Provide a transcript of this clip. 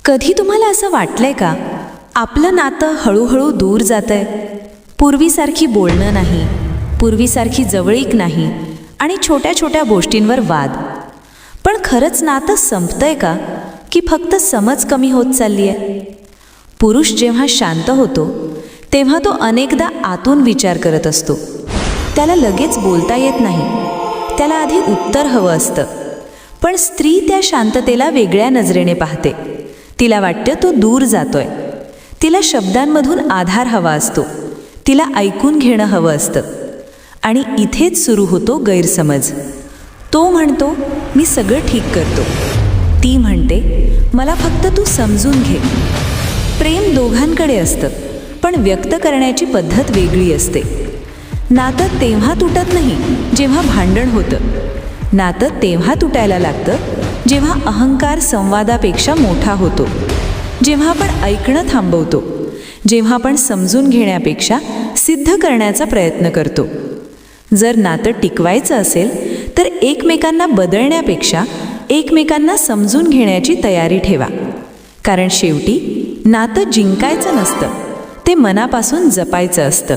कधी तुम्हाला असं वाटलंय का, आपलं नातं हळूहळू दूर जातंय? पूर्वीसारखी बोलणं नाही, पूर्वीसारखी जवळीक नाही आणि छोट्या छोट्या गोष्टींवर वाद. पण खरंच नातं संपतंय का, की फक्त समज कमी होत चालली आहे? पुरुष जेव्हा शांत होतो तेव्हा तो अनेकदा आतून विचार करत असतो. त्याला लगेच बोलता येत नाही, त्याला आधी उत्तर हवं असतं. पण स्त्री त्या शांततेला वेगळ्या नजरेने पाहते. तिला वाटतं तो दूर जातोय. तिला शब्दांमधून आधार हवा असतो, तिला ऐकून घेणं हवं असतं. आणि इथेच सुरू होतो गैरसमज. तो म्हणतो, मी सगळं ठीक करतो. ती म्हणते, मला फक्त तू समजून घे. प्रेम दोघांकडे असतं, पण व्यक्त करण्याची पद्धत वेगळी असते. नातं तेव्हा तुटत नाही जेव्हा भांडण होतं. नातं तेव्हा तुटायला लागतं जेव्हा अहंकार संवादापेक्षा मोठा होतो, जेव्हा आपण ऐकणं थांबवतो, जेव्हा आपण समजून घेण्यापेक्षा सिद्ध करण्याचा प्रयत्न करतो. जर नातं टिकवायचं असेल तर एकमेकांना बदलण्यापेक्षा एकमेकांना समजून घेण्याची तयारी ठेवा. कारण शेवटी नातं जिंकायचं नसतं, ते मनापासून जपायचं असतं.